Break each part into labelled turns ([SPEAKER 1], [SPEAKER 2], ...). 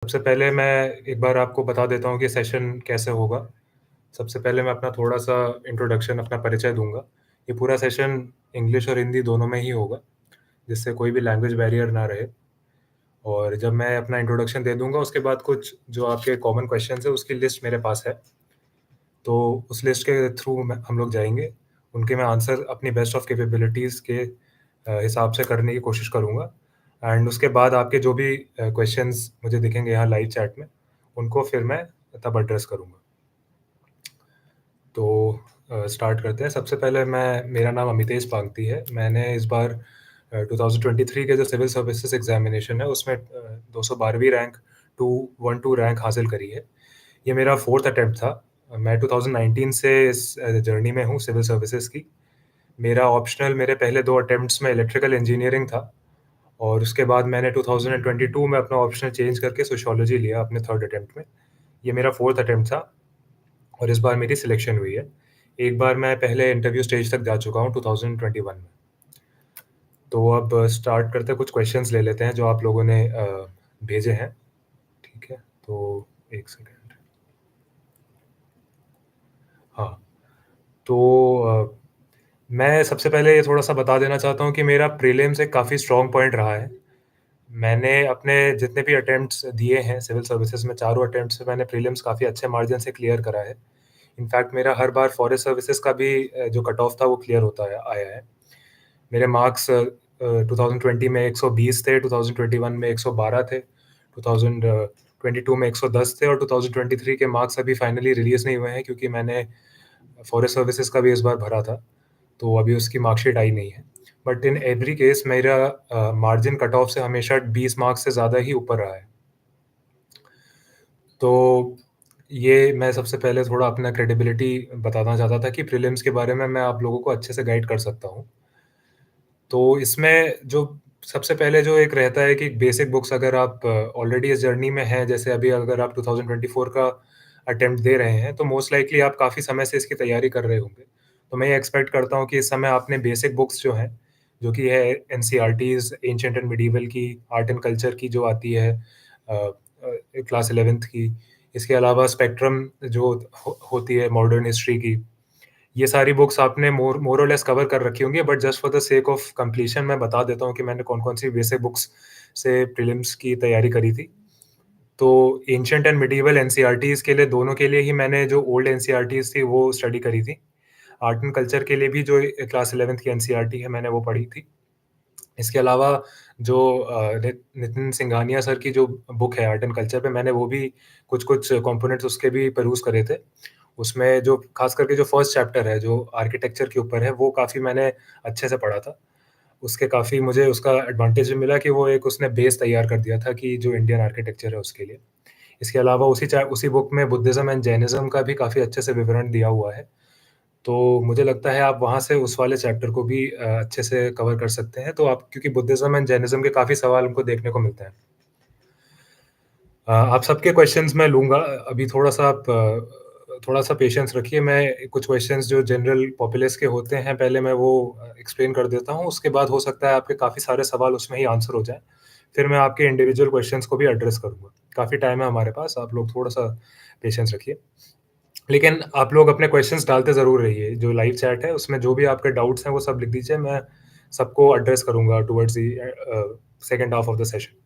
[SPEAKER 1] सबसे पहले मैं एक बार आपको बता देता हूँ कि सेशन कैसे होगा। सबसे पहले मैं अपना थोड़ा-सा इंट्रोडक्शन, अपना परिचय दूँगा। ये पूरा सेशन इंग्लिश और हिंदी दोनों में ही होगा, जिससे कोई भी लैंग्वेज बैरियर ना रहे। और जब मैं अपना इंट्रोडक्शन दे दूँगा, उसके बाद कुछ जो आपके कॉमन क्वेश्चन्स हैं, उसकी लिस्ट मेरे पास है। तो उस लिस्ट के थ्रू मैं हम लोग जाएँगे। उनके मैं आंसर अपनी बेस्ट ऑफ कैपेबिलिटीज़ के हिसाब से करने की कोशिश करूँगा। एंड उसके बाद आपके जो भी क्वेश्चन्स मुझे दिखेंगे यहाँ लाइव चैट में, उनको फिर मैं तब एड्रेस करूँगा। तो स्टार्ट करते हैं। सबसे पहले मेरा नाम अमितेश पांगती है। मैंने इस बार 2023 के जो सिविल सर्विसेज़ एग्ज़ामिनेशन है, उसमें 212वीं रैंक 212 रैंक हासिल करी है। ये मेरा 4th अटेम्प्ट था। मैं 2019 से इस जर्नी में हूँ सिविल सर्विसेज़ की। मेरा ऑप्शनल मेरे पहले 2 अटेम्प्ट्स में इलेक्ट्रिकल इंजीनियरिंग था और उसके बाद मैंने 2022 में अपना ऑप्शनल चेंज करके सोशियोलॉजी लिया अपने 3rd अटेम्प्ट में। ये मेरा 4th अटेम्प्ट था और इस बार मेरी सिलेक्शन हुई है। एक बार मैं पहले इंटरव्यू स्टेज तक जा चुका हूँ 2021 में। तो अब स्टार्ट करते हैं, कुछ क्वेश्चंस ले लेते हैं जो आप लोगों ने भेजे हैं। ठीक है, तो 1 सेकंड। हाँ, तो मैं सबसे पहले ये थोड़ा-सा बता देना चाहता हूँ कि मेरा प्रीलिम्स एक काफ़ी स्ट्रॉन्ग पॉइंट रहा है। मैंने अपने जितने भी अटेम्प्ट्स दिए हैं सिविल सर्विसेज़ में, चारों अटेम्प्ट्स में मैंने प्रीलिम्स काफ़ी अच्छे मार्जिन से क्लियर करा है। इनफैक्ट मेरा हर बार फॉरेस्ट सर्विसेज़ का भी जो कट ऑफ था वो क्लियर होता आया है। मेरे मार्क्स 2020 में 120 थे, 2021 में 112 थे, 2022 में 110 थे और 2023 के मार्क्स अभी फाइनली रिलीज़ नहीं हुए हैं क्योंकि मैंने फॉरेस्ट सर्विसेज़ का भी इस बार भरा था, तो अभी उसकी मार्कशीट आई नहीं है। बट इन एवरी केस मेरा मार्जिन कट ऑफ से हमेशा 20 मार्क्स से ज़्यादा ही ऊपर रहा है। तो ये मैं सबसे पहले थोड़ा अपना क्रेडिबिलिटी बताना चाहता था कि प्रीलिम्स के बारे में मैं आप लोगों को अच्छे से गाइड कर सकता हूँ। तो इसमें जो सबसे पहले जो एक रहता है कि बेसिक बुक्स अगर आप ऑलरेडी इस जर्नी में हैं, जैसे अभी अगर आप 2024 का अटेम्प्ट दे रहे हैं, तो मोस्ट लाइकली आप काफ़ी समय से इसकी तैयारी कर रहे होंगे। तो मैं ये एक्सपेक्ट करता हूँ कि इस समय आपने बेसिक बुक्स जो हैं, जो कि है एनसीईआरटीज़, एंशिएंट एंड मिडीवल की, आर्ट एंड कल्चर की जो आती है क्लास 11th की, इसके अलावा स्पेक्ट्रम जो होती है मॉडर्न हिस्ट्री की, ये सारी बुक्स आपने मोर मोर और लेस कवर कर रखी होंगी, but just for the sake of completion मैं बता देता हूँ कि मैंने कौन-कौन सी बेसिक बुक्स से प्रीलिम्स की तैयारी करी थी। तो एंशिएंट एंड मिडीवल एनसीईआरटीज़ के लिए, दोनों के लिए ही मैंने जो ओल्ड एनसीईआरटीज़ थी वो स्टडी करी थी। आर्ट एंड कल्चर के लिए भी जो क्लास 11th की एनसीईआरटी है मैंने वो पढ़ी थी। इसके अलावा जो नितिन सिंघानिया सर की जो बुक है आर्ट एंड कल्चर पे, मैंने वो भी कुछ-कुछ कंपोनेंट्स उसके भी परuse करे थे। उसमें जो ख़ास करके जो फर्स्ट चैप्टर है, जो आर्किटेक्चर के ऊपर है, वो काफ़ी मैंने अच्छे से पढ़ा था। उसके काफ़ी मुझे उसका एडवांटेज भी मिला कि वो एक उसने बेस तैयार कर दिया था कि जो इंडियन आर्किटेक्चर है उसके लिए। इसके अलावा उसी बुक में बुद्धिज़्म एंड जैनिज़्म का भी काफ़ी अच्छे से विवरण दिया हुआ है। तो मुझे लगता है आप वहाँ से उस वाले चैप्टर को भी अच्छे से कवर कर सकते हैं। तो आप, क्योंकि बुद्धिज़्म एंड जैनिज़्म के काफ़ी सवाल हमको देखने को मिलते हैं। आप सबके क्वेश्चंस मैं लूँगा। अभी थोड़ा-सा आप थोड़ा-सा पेशेंस रखिए। मैं कुछ क्वेश्चंस जो जनरल पॉपुलेस के होते हैं, पहले मैं वो एक्सप्लेन कर देता हूँ। उसके बाद हो सकता है आपके काफ़ी सारे सवाल उसमें ही आंसर हो जाएँ। फिर मैं आपके इंडिविजुअल क्वेश्चंस को भी एड्रेस करूँगा। काफ़ी टाइम है हमारे पास, आप लोग थोड़ा-सा पेशेंस रखिए। लेकिन आप लोग अपने क्वेश्चंस डालते ज़रूर रहिए। जो लाइव चैट है, उसमें जो भी आपके डाउट्स हैं, वो सब लिख दीजिए। मैं सबको एड्रेस करूँगा towards the second half of the session.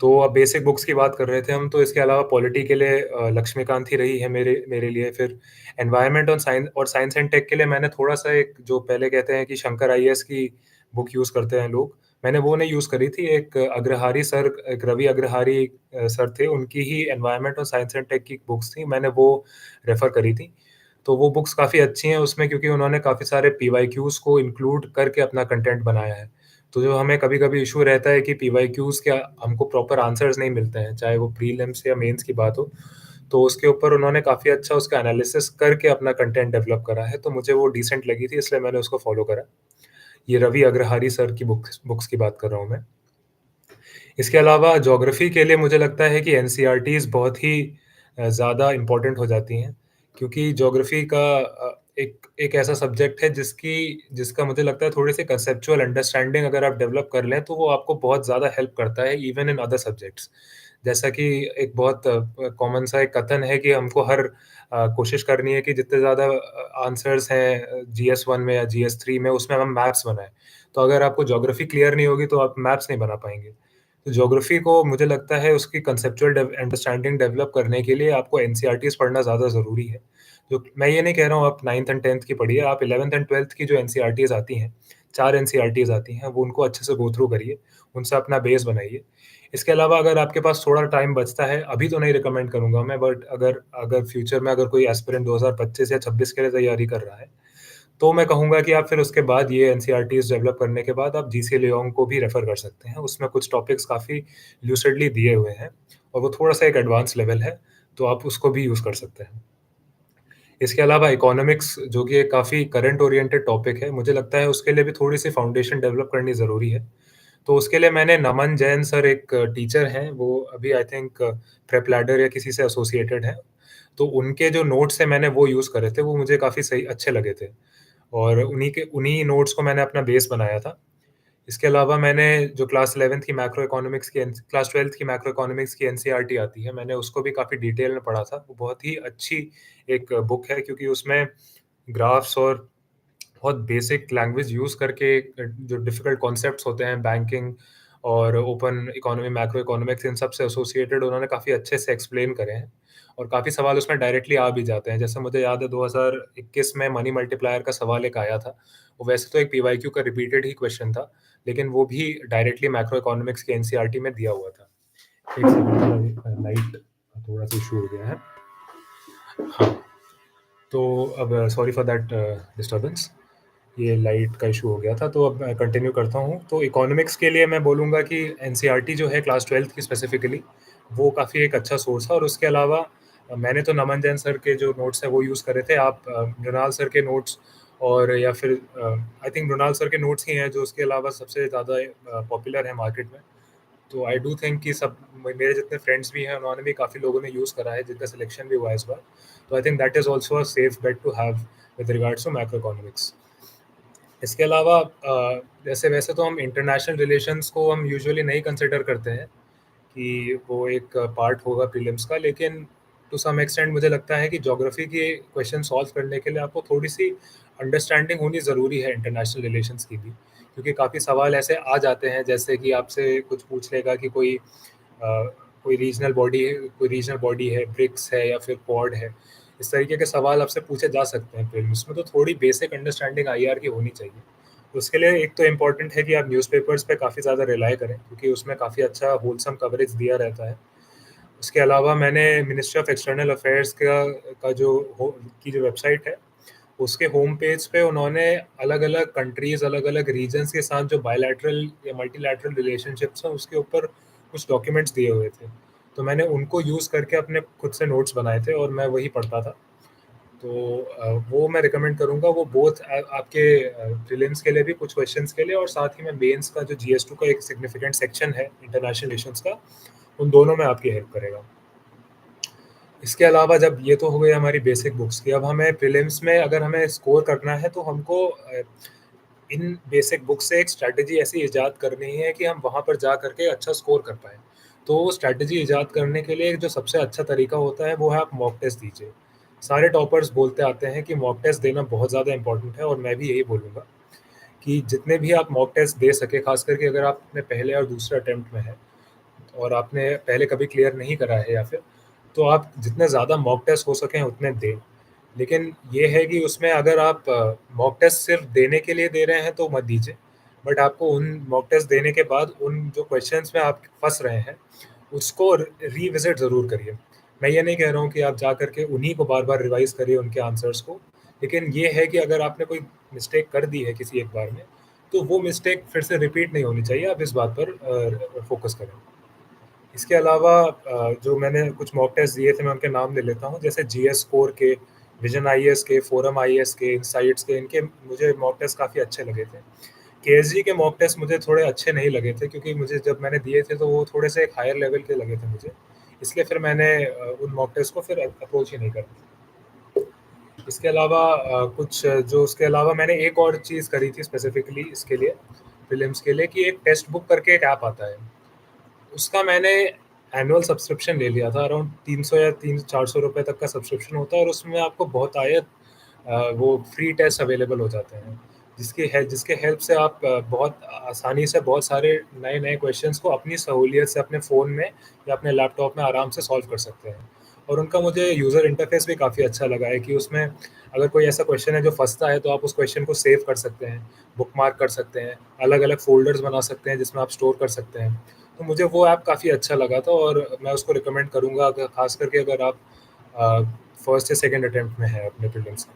[SPEAKER 1] तो अब बेसिक बुक्स की बात कर रहे थे हम, तो इसके अलावा पॉलिटी के लिए लक्ष्मीकांत ही रही है मेरे मेरे लिए। फिर एनवायरनमेंट और साइंस एंड टेक के लिए मैंने थोड़ा-सा, एक जो पहले कहते हैं कि शंकर आईएएस की बुक यूज़ करते हैं लोग, मैंने वो नहीं यूज़ करी थी। एक अग्रहारी सर, एक रवि अग्रहारी सर थे, उनकी ही एनवायरनमेंट और साइंस एंड टेक की बुक्स थी, मैंने वो रेफ़र करी थी। तो वो बुक्स काफ़ी अच्छी हैं उसमें, क्योंकि उन्होंने काफ़ी सारे पीवाईक्यूज़ को इंक्लूड करके अपना कंटेंट बनाया है। तो जो हमें कभी-कभी इश्यू रहता है कि पीवाईक्यूज़ के हमको प्रॉपर आंसर्स नहीं मिलते हैं, चाहे वो प्रीलिम्स या मेंस की बात हो, तो उसके ऊपर उन्होंने काफ़ी अच्छा उसका एनालिसिस करके अपना कंटेंट डेवलप करा है, तो मुझे वो डिसेंट लगी थी, इसलिए मैंने उसको फ़ॉलो करा। ये रवि अग्रहारी सर की बुक्स बुक्स की बात कर रहा हूँ मैं। इसके अलावा ज्योग्राफ़ी के लिए मुझे लगता है कि एनसीईआरटीज़ बहुत ही ज़्यादा इम्पोर्टेंट हो जाती हैं, क्योंकि ज्योग्राफ़ी का एक एक ऐसा सब्जेक्ट है जिसका मुझे लगता है थोड़ी-सी कंसेप्चुअल अंडरस्टैंडिंग अगर आप डेवलप कर लें, तो वो आपको बहुत ज़्यादा हेल्प करता है इवन इन अदर सब्जेक्ट्स। जैसा कि एक बहुत कॉमन सा एक कथन है कि हमको हर कोशिश करनी है कि जितने ज़्यादा आंसर्स हैं जीएस 1 में या जीएस 3 में उसमें हम मैप्स बनाएँ। तो अगर आपको ज्योग्राफी क्लियर नहीं होगी तो आप मैप्स नहीं बना पाएँगे। तो ज्योग्राफी को मुझे लगता है उसकी कंसेप्चुअल अंडरस्टैंडिंग डेवलप करने के लिए आपको एनसीईआरटीज़ पढ़ना ज़्यादा ज़रूरी है। जो मैं ये नहीं कह रहा हूँ आप 9th एंड 10th की पढ़िए, आप 11th एंड 12th की जो एनसीईआरटीज़ आती हैं, 4 एनसीईआरटीज़ आती हैं, वो उनको अच्छे से गो थ्रू करिए, उनसे अपना बेस बनाइए। इसके अलावा अगर आपके पास थोड़ा टाइम बचता है, अभी तो नहीं रिकमेंड करूँगा मैं, बट अगर अगर फ्यूचर में अगर कोई एस्पिरेंट 2025 या 26 के लिए तैयारी कर रहा है, तो मैं कहूँगा कि आप फिर उसके बाद ये एनसीईआरटीज़ डेवलप करने के बाद आप जीसी लियोंग को भी रेफ़र कर सकते हैं। उसमें कुछ टॉपिक्स काफ़ी लूसिडली दिए हुए हैं और वो थोड़ा-सा एक एडवांस लेवल है, तो आप उसको भी यूज़ कर सकते हैं। इसके अलावा इकोनॉमिक्स जो कि एक काफ़ी करंट ओरिएंटेड टॉपिक है, मुझे लगता है उसके लिए भी थोड़ी-सी फाउंडेशन डेवलप करनी ज़रूरी है। तो उसके लिए मैंने नमन जैन सर एक टीचर हैं, वो अभी आई थिंक प्रेप लैडर या किसी से एसोसिएटेड हैं। तो उनके जो नोट्स हैं मैंने वो यूज़ करे थे, वो मुझे काफ़ी सही अच्छे लगे थे और उन्हीं नोट्स को मैंने अपना बेस बनाया था। इसके अलावा मैंने जो क्लास 12th की मैक्रो इकोनॉमिक्स की एनसीईआरटी आती है, मैंने उसको भी काफ़ी डिटेल में पढ़ा था। वो बहुत ही अच्छी एक बुक है क्योंकि उसमें ग्राफ्स और बहुत बेसिक लैंग्वेज यूज़ करके जो डिफिकल्ट कॉन्सेप्ट्स होते हैं बैंकिंग और ओपन इकोनॉमी, मैक्रो इकोनॉमिक्स इन सब से एसोसिएटेड उन्होंने काफ़ी अच्छे से एक्सप्लेन करे हैं और काफ़ी सवाल उसमें डायरेक्टली आ भी जाते हैं। जैसे मुझे याद है 2021 में मनी मल्टीप्लायर का सवाल एक आया था। वो वैसे तो एक पीवाईक्यू का रिपीटेड ही क्वेश्चन था, लेकिन वो भी डायरेक्टली मैक्रो इकोनॉमिक्स के एनसीईआरटी में दिया हुआ था। एक सेकंड लाइट थोड़ा-सा इश्यू हो गया है। हाँ, तो अब सॉरी फॉर दैट डिस्टर्बेंस। ये लाइट का इशू हो गया था, तो अब मैं कंटिन्यू करता हूँ। तो इकोनॉमिक्स के लिए मैं बोलूँगा कि एनसीईआरटी जो है क्लास 12th की स्पेसिफिकली, वो काफ़ी एक अच्छा सोर्स है और उसके अलावा मैंने तो नमन जैन सर के जो नोट्स हैं वो यूज़ करे थे। आप मृणाल सर के नोट्स और या फिर आई थिंक मृणाल सर के नोट्स ही हैं जो उसके अलावा सबसे ज़्यादा पॉपुलर है मार्केट में। तो आई डू थिंक कि सब मेरे जितने फ्रेंड्स भी हैं उन्होंने भी काफ़ी लोगों ने यूज़ करा है जिनका सिलेक्शन भी हुआ है इस बार। तो I think that is also a safe bet to have with regards to macroeconomics. इसके अलावा जैसे वैसे तो हम इंटरनेशनल रिलेशंस को हम यूजुअली नहीं कंसिडर करते हैं कि वो एक पार्ट होगा प्रीलिम्स का, लेकिन टू सम एक्सटेंट मुझे लगता है कि ज्योग्राफी के क्वेश्चन सॉल्व करने के लिए आपको थोड़ी-सी अंडरस्टैंडिंग होनी ज़रूरी है इंटरनेशनल रिलेशंस की भी। क्योंकि काफ़ी सवाल ऐसे आ जाते हैं जैसे कि आपसे कुछ पूछ लेगा कि कोई रीजनल बॉडी है, ब्रिक्स है या फिर क्वाड है। इस तरीके के सवाल आपसे पूछे जा सकते हैं प्रीलिम्स में, तो थोड़ी बेसिक अंडरस्टैंडिंग आईआर की होनी चाहिए। उसके लिए एक तो इम्पोर्टेंट है कि आप न्यूज़पेपर्स पे काफ़ी ज़्यादा रिलाय करें क्योंकि उसमें काफ़ी अच्छा होलसम कवरेज दिया रहता है। उसके अलावा मैंने मिनिस्ट्री ऑफ एक्सटर्नल अफेयर्स का जो हो की जो वेबसाइट है, उसके होम पेज पे उन्होंने अलग-अलग कंट्रीज़, अलग-अलग रीजन्स के साथ जो बायलैटरल या मल्टीलैटरल रिलेशनशिप्स हैं, उसके ऊपर कुछ डॉक्यूमेंट्स दिए हुए थे। तो मैंने उनको यूज़ करके अपने खुद से नोट्स बनाए थे और मैं वही पढ़ता था। तो वो मैं रिकमेंड करूँगा, वो बोथ आपके प्रीलिम्स के लिए भी कुछ क्वेश्चंस के लिए और साथ ही में मेंस का जो जीएस 2 का एक सिग्निफिकेंट सेक्शन है इंटरनेशनल रिलेशंस का, उन दोनों में आपकी हेल्प करेगा। इसके अलावा जब ये तो हो गई हमारी बेसिक बुक्स की, अब हमें प्रीलिम्स में अगर हमें स्कोर करना है तो हमको इन बेसिक बुक से एक स्ट्रैटेजी ऐसी इजाद करनी है कि हम वहाँ पर जा करके अच्छा स्कोर कर पाएँ। तो वो स्ट्रैटेजी इजाद करने के लिए जो सबसे अच्छा तरीका होता है वो है आप मॉक टेस्ट दीजिए। सारे टॉपर्स बोलते आते हैं कि मॉक टेस्ट देना बहुत ज़्यादा इम्पोर्टेंट है और मैं भी यही बोलूँगा कि जितने भी आप मॉक टेस्ट दे सकें, ख़ास करके अगर आप अपने पहले और दूसरे अटेम्प्ट में हैं और आपने पहले कभी क्लियर नहीं करा है या फिर, तो आप जितने ज़्यादा मॉक टेस्ट हो सकें उतने दें। लेकिन ये है कि उसमें अगर आप मॉक टेस्ट सिर्फ देने के लिए दे रहे हैं तो मत दीजिए। बट आपको उन मॉक टेस्ट देने के बाद उन जो क्वेश्चंस में आप फँस रहे हैं, उसको रीविज़िट ज़रूर करिए। मैं ये नहीं कह रहा हूँ कि आप जा कर के उन्हीं को बार-बार रिवाइज़ करिए उनके आंसर्स को। लेकिन ये है कि अगर आपने कोई मिस्टेक कर दी है किसी एक बार में, तो वो मिस्टेक फिर से रिपीट नहीं होनी चाहिए। आप इस बात पर फ़ोकस करें। इसके अलावा जो मैंने कुछ मॉक टेस्ट दिए थे मैं उनके नाम ले लेता हूँ, जैसे जीएस स्कोर के, विजन आईएएस के, फोरम आईएएस के, इनसाइट्स के, इनके मुझे मॉक टेस्ट काफ़ी अच्छे लगे थे। केएसजी के मॉक टेस्ट मुझे थोड़े अच्छे नहीं लगे थे क्योंकि मुझे जब मैंने दिए थे तो वो थोड़े से एक हायर लेवल के लगे थे मुझे। इसलिए फिर मैंने उन मॉक टेस्ट को फिर अप्रोच ही नहीं करा। इसके अलावा जो उसके अलावा मैंने एक और चीज़ करी थी स्पेसिफिकली इसके लिए, प्रीलिम्स के लिए, कि एक टेक्स्ट बुक करके एक ऐप आता है। उसका मैंने एनुअल सब्सक्रिप्शन ले लिया था, अराउंड 300 या 300-400 रुपए तक का सब्सक्रिप्शन होता है और उसमें आपको बहुत आयत वो फ्री टेस्ट अवेलेबल हो जाते हैं, जिसके हेल्प से आप बहुत आसानी से बहुत सारे नए-नए क्वेश्चंस को अपनी सहूलियत से अपने फ़ोन में या अपने लैपटॉप में आराम से सॉल्व कर सकते हैं। और उनका मुझे यूज़र इंटरफ़ेस भी काफ़ी अच्छा लगा है कि उसमें अगर कोई ऐसा क्वेश्चन है जो फँसता है, तो आप उस क्वेश्चन को सेव कर सकते हैं, बुकमार्क कर सकते हैं, अलग-अलग फ़ोल्डर्स बना सकते हैं जिसमें आप स्टोर कर सकते हैं। तो मुझे वो ऐप काफ़ी अच्छा लगा था और मैं उसको रिकमेंड करूँगा अगर ख़ास करके अगर आप अ, फर्स्ट या सेकंड अटेम्प्ट में हैं अपने प्रीलिम्स में।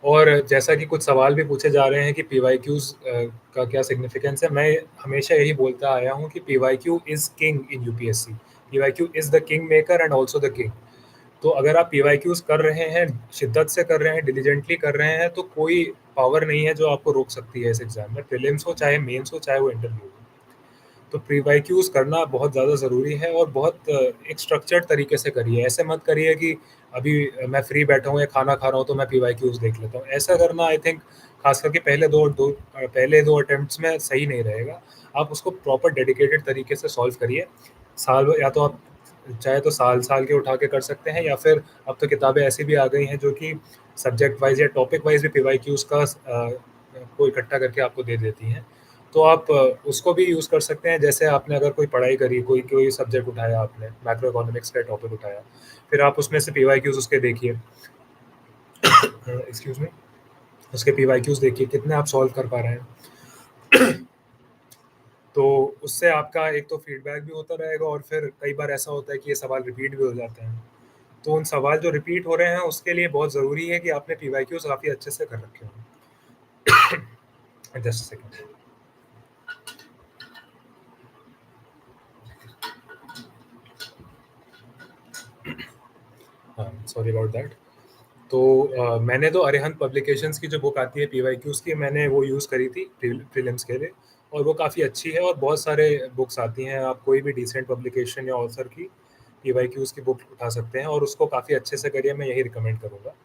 [SPEAKER 1] और जैसा कि कुछ सवाल भी पूछे जा रहे हैं कि पीवाईक्यूज़ का क्या सिग्निफिकेंस है, मैं हमेशा यही बोलता आया हूँ कि PYQ is king in UPSC. PYQ is the king maker and also the king. तो अगर आप पीवाईक्यूज़ कर रहे हैं, शिद्दत से कर रहे हैं, डिलिजेंटली कर रहे हैं, तो कोई पावर नहीं है जो आपको रोक सकती है इस एग्ज़ाम में। प्रीलिम्स हो, चाहे मेंस हो, चाहे वो इंटरव्यू हो। तो प्री-वाईक्यूज़ करना बहुत ज़्यादा ज़रूरी है और बहुत एक स्ट्रक्चर्ड तरीके से करिए। ऐसे मत करिए कि अभी मैं फ्री बैठा हूँ या खाना खा रहा हूँ तो मैं पी-वाईक्यूज़ देख लेता हूँ। ऐसा करना आई थिंक ख़ास करके पहले 2 अटेम्प्ट्स में सही नहीं रहेगा। आप उसको प्रॉपर डेडिकेटेड तरीके से सॉल्व करिए। साल या तो आप चाहे तो साल-साल के उठा के कर सकते हैं या फिर अब तो किताबें ऐसी भी आ गई हैं जो कि सब्जेक्ट वाइज़ या टॉपिक वाइज़ भी पी-वाईक्यूज़ को इकट्ठा करके आपको दे देती हैं। तो आप उसको भी यूज़ कर सकते हैं। जैसे आपने अगर कोई पढ़ाई करी, कोई कोई सब्जेक्ट उठाया आपने, मैक्रो इकोनॉमिक्स का टॉपिक उठाया, फिर आप उसमें से पीवाईक्यूज़ उसके देखिए एक्सक्यूज़ मी, उसके पीवाईक्यूज़ देखिए कितने आप सॉल्व कर पा रहे हैं। तो उससे आपका एक तो फीडबैक भी होता रहेगा और फिर कई बार ऐसा होता है कि ये सवाल रिपीट भी हो जाते हैं। तो उन सवाल जो रिपीट हो रहे हैं उसके लिए बहुत ज़रूरी है कि आपने पीवाईक्यूज़ काफ़ी अच्छे से कर रखे हों। Just a second. हाँ, सॉरी अबाउट दैट। तो मैंने तो अरिहंत पब्लिकेशंस की जो बुक आती है पीवाईक्यूज़ की, मैंने वो यूज़ करी थी प्रीलिम्स के लिए और वो काफ़ी अच्छी है और बहुत सारे बुक्स आती हैं, आप कोई भी डिसेंट पब्लिकेशन या ऑथर की पीवाईक्यूज़ की बुक उठा सकते हैं और उसको काफ़ी अच्छे से करिए, मैं यही रिकमेंड करूँगा।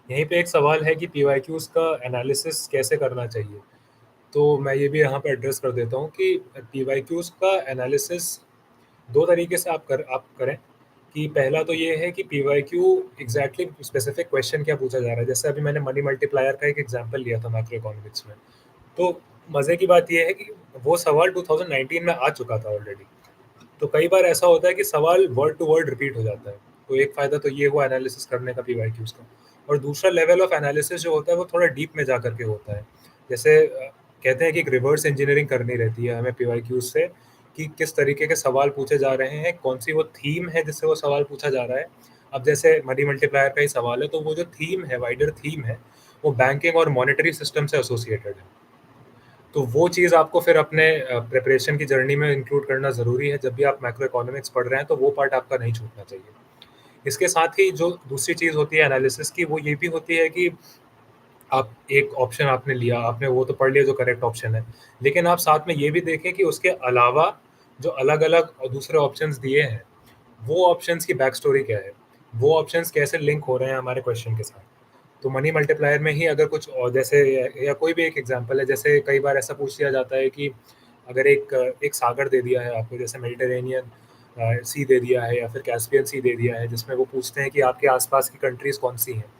[SPEAKER 1] यहीं पे एक सवाल है कि पीवाईक्यूज़ का एनालिसिस कैसे करना चाहिए? तो मैं ये भी यहाँ पे एड्रेस कर देता हूँ कि पीवाईक्यूज़ का एनालिसिस 2 तरीके से आप करें कि पहला तो ये है कि पीवाईक्यू एग्ज़ैक्टली स्पेसिफिक क्वेश्चन क्या पूछा जा रहा है। जैसे अभी मैंने मनी मल्टीप्लायर का एक एग्ज़ाम्पल लिया था मैक्रो इकोनॉमिक्स में। तो मज़े की बात ये है कि वो सवाल 2019 में आ चुका था ऑलरेडी। तो कई बार ऐसा होता है कि सवाल वर्ड टू वर्ड रिपीट हो जाता है। तो एक फ़ायदा तो ये हुआ एनालिसिस करने का पीवाईक्यूज़ का। और दूसरा लेवल ऑफ एनालिसिस जो होता है वो थोड़ा डीप में जा कर के होता है। जैसे कहते हैं कि एक रिवर्स इंजीनियरिंग करनी रहती है हमें पीवाईक्यूज़ से कि किस तरीके के सवाल पूछे जा रहे हैं, कौन-सी वो थीम है जिससे वो सवाल पूछा जा रहा है। अब जैसे मनी मल्टीप्लायर का ही सवाल है तो वो जो थीम है, वाइडर थीम है, वो बैंकिंग और मॉनेटरी सिस्टम से एसोसिएटेड है। तो वो चीज़ आपको फिर अपने प्रिपरेशन की जर्नी में इंक्लूड करना ज़रूरी है। जब भी आप मैक्रो इकोनॉमिक्स पढ़ रहे हैं, तो वो पार्ट आपका नहीं छूटना चाहिए। इसके साथ ही जो दूसरी चीज़ होती है एनालिसिस की, वो ये भी होती है कि आप एक ऑप्शन आपने लिया, आपने वो तो पढ़ लिया जो करेक्ट ऑप्शन है। लेकिन आप साथ में ये भी देखें कि उसके अलावा जो अलग-अलग दूसरे ऑप्शंस दिए हैं, वो ऑप्शंस की बैक स्टोरी क्या है? वो ऑप्शंस कैसे लिंक हो रहे हैं हमारे क्वेश्चन के साथ? तो मनी मल्टीप्लायर में ही अगर कुछ और जैसे या कोई भी एक एग्जांपल है, जैसे कई बार ऐसा पूछ लिया जाता है कि अगर एक सागर दे दिया है आपको, जैसे मेडिटेरेनियन सी दे दिया है या फिर कैस्पियन सी दे दिया है, जिसमें वो पूछते हैं कि आपके आसपास की कंट्रीज़ कौन-सी हैं?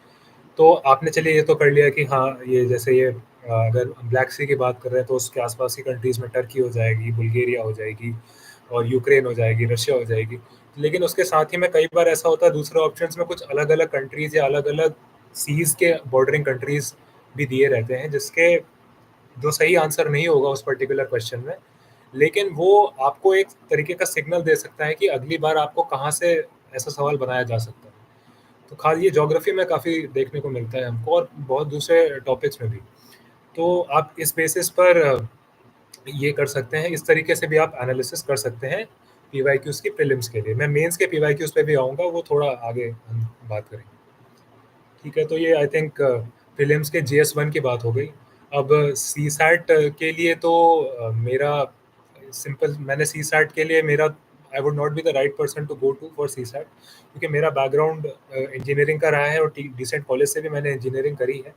[SPEAKER 1] तो आपने चलिए ये तो कर लिया कि हाँ, ये जैसे ये अगर ब्लैक सी की बात कर रहे हैं तो उसके आसपास की कंट्रीज़ में टर्की हो जाएगी, बुल्गारिया हो जाएगी और यूक्रेन हो जाएगी, रशिया हो जाएगी। लेकिन उसके साथ ही में कई बार ऐसा होता है दूसरे ऑप्शंस में कुछ अलग-अलग कंट्रीज़ या अलग-अलग सीज़ के बॉर्डरिंग कंट्रीज़ भी दिए रहते हैं, जिसके जो सही आंसर नहीं होगा उस पर्टिकुलर क्वेश्चन में, लेकिन वो आपको एक तरीके का सिग्नल दे सकता है कि अगली बार आपको कहाँ से ऐसा सवाल बनाया जा सकता है। तो खास ये ज्योग्राफी में काफ़ी देखने को मिलता है हमको और बहुत दूसरे टॉपिक्स में भी। तो आप इस बेसिस पर ये कर सकते हैं, इस तरीके से भी आप एनालिसिस कर सकते हैं पीवाईक्यूज़ की प्रीलिम्स के लिए। मैं मेंस के पीवाईक्यूज़ पे भी आऊँगा, वो थोड़ा आगे हम बात करेंगे। ठीक है, तो ये आई थिंक प्रीलिम्स के जीएस-1 की बात हो गई। अब सीसैट के लिए तो मेरा सिंपल मैंने सीसैट के लिए मेरा I would not be the right person to go to for CSAT क्योंकि मेरा बैकग्राउंड इंजीनियरिंग का रहा है और डिसेंट कॉलेज से भी मैंने इंजीनियरिंग करी है।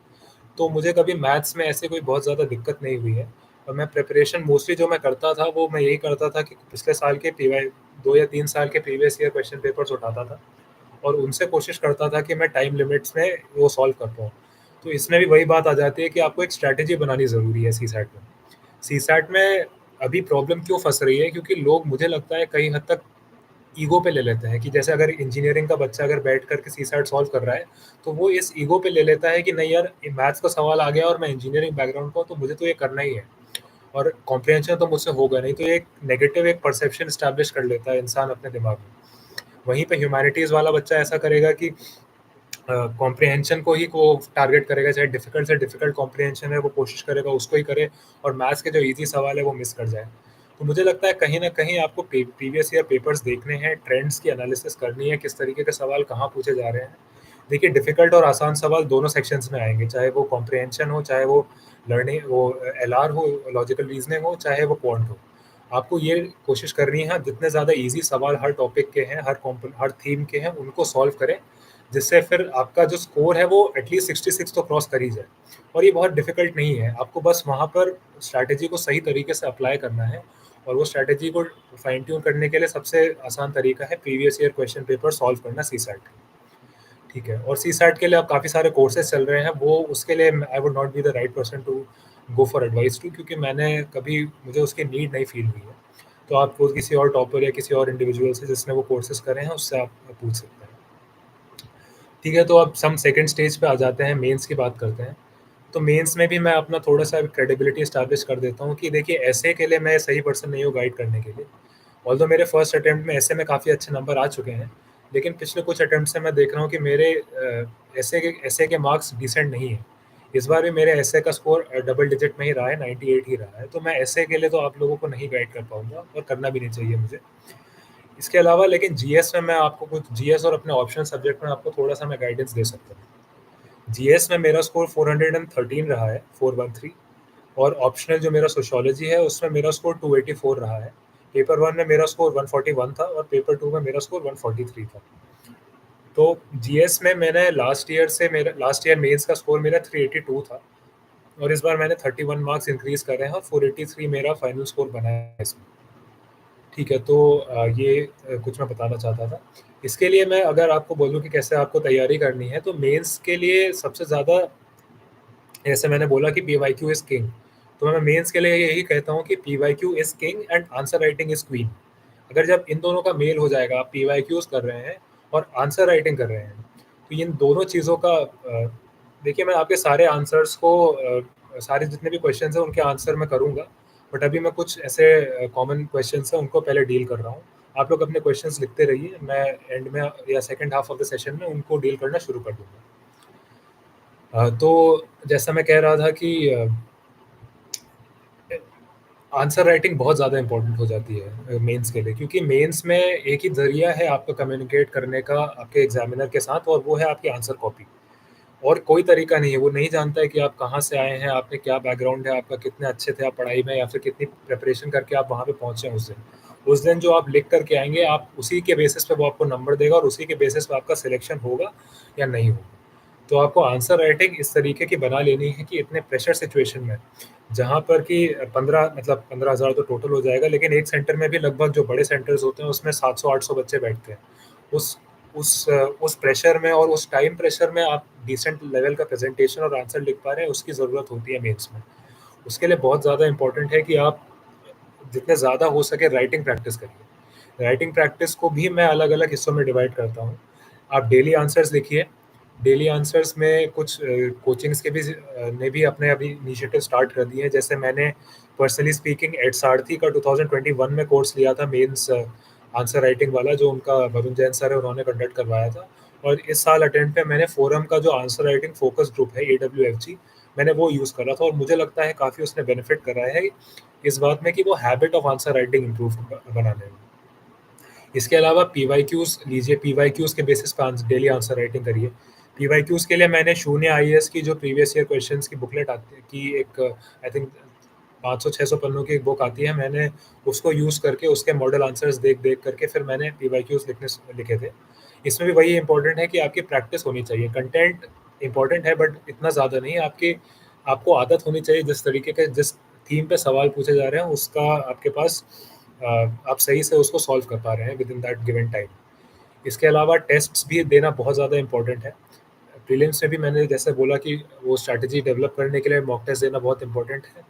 [SPEAKER 1] तो मुझे कभी मैथ्स में ऐसे कोई बहुत ज़्यादा दिक्कत नहीं हुई है मैं प्रिपरेशन मोस्टली जो मैं करता था, वो मैं यही करता था कि पिछले साल के पीवाई 2 या 3 साल के प्रीवियस ईयर क्वेश्चन पेपर्स उठाता था और उनसे कोशिश करता था कि मैं टाइम लिमिट्स में वो सॉल्व कर पाऊँ। तो इसमें भी वही बात आ जाती है कि आपको एक स्ट्रैटेजी बनानी ज़रूरी है सीसैट में। सीसैट में अभी प्रॉब्लम क्यों फँस रही है, क्योंकि लोग मुझे लगता है कई हद तक ईगो पे ले लेते हैं कि जैसे अगर इंजीनियरिंग का बच्चा अगर बैठ कर के सीसैट सॉल्व कर रहा है, तो वो इस ईगो पे ले लेता है कि नहीं यार, ये मैथ्स का सवाल आ गया और मैं इंजीनियरिंग बैकग्राउंड का हूँ, तो मुझे तो ये करना ही है और कॉम्प्रिहेंशन तो मुझसे होगा नहीं। तो ये एक नेगेटिव एक परसेप्शन एस्टैब्लिश कर लेता है इंसान अपने दिमाग में। वहीं पे ह्यूमैनिटीज़ वाला बच्चा ऐसा करेगा कि कॉम्प्रिहेंशन को ही को टारगेट करेगा, चाहे डिफ़िकल्ट से डिफ़िकल्ट कॉम्प्रिहेंशन है, वो कोशिश करेगा उसको ही करे और मैथ्स के जो ईज़ी सवाल है, वो मिस कर जाए। तो मुझे लगता है कहीं न कहीं आपको प्रीवियस ईयर पेपर्स देखने हैं, ट्रेंड्स की एनालिसिस करनी है, किस तरीके के सवाल कहाँ पूछे जा रहे हैं। देखिए, डिफ़िकल्ट और आसान सवाल दोनों सेक्शंस में आएँगे, चाहे वो कॉम्प्रिहेंशन हो, चाहे वो लर्निंग वो एलआर हो, लॉजिकल रीज़निंग हो, चाहे वो क्वांट हो। आपको ये कोशिश करनी है जितने ज़्यादा ईज़ी सवाल हर टॉपिक के हैं, हर थीम के हैं, उनको सॉल्व करें, जिससे फिर आपका जो स्कोर है वो एटलीस्ट 66 तो क्रॉस कर ही जाए। और ये बहुत डिफ़िकल्ट नहीं है, आपको बस वहाँ पर स्ट्रैटेजी को सही तरीके से अप्लाई करना है और वो स्ट्रैटेजी को फाइन ट्यून करने के लिए सबसे आसान तरीका है previous year question paper solve करना सीसैट। ठीक है, और सीसैट के लिए अब काफ़ी सारे कोर्सेज़ चल रहे हैं, वो उसके लिए I would not be the right person to go for advice to, क्योंकि मैंने कभी मुझे उसकी नीड नहीं फ़ील हुई है। तो आप वो किसी और टॉपर या किसी और इंडिविजुअल से जिसने वो कोर्सेज़ करे हैं, उससे आप पूछ सकते हैं। ठीक है, तो अब हम सेकंड स्टेज पे आ जाते हैं, मेंस की बात करते हैं। तो मेंस में भी मैं अपना थोड़ा-सा क्रेडिबिलिटी एस्टैब्लिश कर देता हूँ कि देखिए, एस्से के लिए मैं सही पर्सन नहीं हूँ गाइड करने के लिए। ऑल्दो मेरे फर्स्ट अटेम्प्ट में एस्से में काफ़ी अच्छे नंबर आ चुके हैं, लेकिन पिछले कुछ अटेम्प्ट से मैं देख रहा हूँ कि मेरे एस्से के मार्क्स डिसेंट नहीं हैं। इस बार भी मेरे एस्से का स्कोर डबल डिजिट में ही रहा है, 98 ही रहा है, तो मैं एस्से के लिए तो आप लोगों को नहीं गाइड कर पाऊँगा और करना भी नहीं चाहिए मुझे। इसके अलावा लेकिन जीएस में मैं आपको कुछ जीएस और अपने ऑप्शनल सब्जेक्ट में आपको थोड़ा-सा मैं गाइडेंस दे सकता हूँ। जीएस में मेरा स्कोर 413 रहा है, 413, और ऑप्शनल जो मेरा सोशियोलॉजी है, उसमें मेरा स्कोर 284 रहा है। पेपर 1 में मेरा स्कोर 141 था और पेपर 2 में मेरा स्कोर 143 था। तो जीएस में मैंने लास्ट ईयर मेंस का स्कोर मेरा 382 था और इस बार मैंने 31 मार्क्स इंक्रीज़ करे हैं और 483 मेरा फाइनल स्कोर बना है इसमें। ठीक है, तो ये कुछ मैं बताना चाहता था। इसके लिए मैं अगर आपको बोलूँ कि कैसे आपको तैयारी करनी है, तो मेंस के लिए सबसे ज़्यादा, जैसे मैंने बोला कि पीवाईक्यू इज़ किंग, तो मैं मेंस के लिए यही कहता हूँ कि PYQ is king and answer writing is queen. अगर जब इन दोनों का मेल हो जाएगा, आप पीवाईक्यूज़ कर रहे हैं और आंसर राइटिंग कर रहे हैं, तो इन दोनों चीज़ों का देखिए, मैं आपके सारे आंसर्स को सारे जितने भी क्वेश्चंस हैं उनके आंसर मैं करूँगा, बट अभी मैं कुछ ऐसे कॉमन क्वेश्चंस हैं उनको पहले डील कर रहा हूँ। आप लोग अपने क्वेश्चंस लिखते रहिए, मैं एंड में या second half of the session में उनको डील करना शुरू कर दूँगा। तो जैसा मैं कह रहा था कि आंसर राइटिंग बहुत ज़्यादा इम्पोर्टेंट हो जाती है मेंस के लिए, क्योंकि मेंस में एक ही ज़रिया है आपका कम्युनिकेट करने का आपके एग्ज़ामिनर के साथ, और वो है आपकी आंसर कॉपी। और कोई तरीका नहीं है, वो नहीं जानता है कि आप कहाँ से आए हैं, आपने क्या बैकग्राउंड है, आपका कितने अच्छे थे आप पढ़ाई में, या फिर कितनी प्रिपरेशन करके आप वहाँ पे पहुँचे हैं उस दिन। उस दिन जो आप लिख कर के आएँगे, आप उसी के बेसिस पे वो आपको नंबर देगा और उसी के बेसिस पे आपका सिलेक्शन होगा या नहीं होगा। तो आपको आंसर राइटिंग इस तरीके की बना लेनी है कि इतने प्रेशर सिचुएशन में, जहाँ पर कि 15 मतलब 15,000 तो टोटल हो जाएगा, लेकिन एक सेंटर में भी लगभग जो बड़े सेंटर्स होते हैं उसमें 700-800 बच्चे बैठते हैं। उस उस प्रेशर में और उस टाइम प्रेशर में आप डिसेंट लेवल का प्रेज़ेंटेशन और आंसर लिख पा रहे हैं, उसकी ज़रूरत होती है मेंस में। उसके लिए बहुत ज़्यादा इम्पोर्टेंट है कि आप जितने ज़्यादा हो सके राइटिंग प्रैक्टिस करिए। राइटिंग प्रैक्टिस को भी मैं अलग-अलग हिस्सों में डिवाइड करता हूँ। आप डेली आंसर्स लिखिए। डेली आंसर्स में कुछ कोचिंग्स के भी ने भी अपने अभी इनिशिएटिव स्टार्ट कर दिए हैं। जैसे मैंने पर्सनली स्पीकिंग एट सारथी का 2021 में कोर्स लिया था, मेंस आंसर राइटिंग वाला, जो उनका वरुण जैन सर है, उन्होंने कंडक्ट करवाया था। और इस साल अटेम्प्ट पे मैंने फोरम का जो आंसर राइटिंग फोकस ग्रुप है, एडब्ल्यूएफजी, मैंने वो यूज़ करा था और मुझे लगता है काफ़ी उसने बेनिफिट करा है इस बात में कि वो habit of answer writing improve बनाने में। इसके अलावा पीवाईक्यूज़ लीजिए, पीवाईक्यूज़ के बेसिस पे डेली आंसर राइटिंग करिए। पीवाईक्यूज़ के लिए मैंने शून्य आईएएस की जो प्रीवियस ईयर क्वेश्चंस की बुकलेट आती है, की एक आई थिंक 500-600 पन्नों की एक बुक आती है, मैंने उसको यूज़ करके उसके मॉडल आंसर्स देख-देख करके फिर मैंने पीवाईक्यूज़ लिखे थे। इसमें भी वही इम्पोर्टेंट है कि आपकी प्रैक्टिस होनी चाहिए। कंटेंट इम्पोर्टेंट है बट इतना ज़्यादा नहीं, आपकी आपको आदत होनी चाहिए जिस तरीके के जिस थीम पे सवाल पूछे जा रहे हैं, उसका आपके पास आप सही से उसको सॉल्व कर पा रहे हैं विदिन दैट गिवन टाइम। इसके अलावा टेस्ट्स भी देना बहुत ज़्यादा इम्पोर्टेंट है। प्रीलिम्स में भी मैंने जैसे बोला कि वो स्ट्रैटेजी डेवलप करने के लिए मॉक टेस्ट देना बहुत इम्पोर्टेंट है।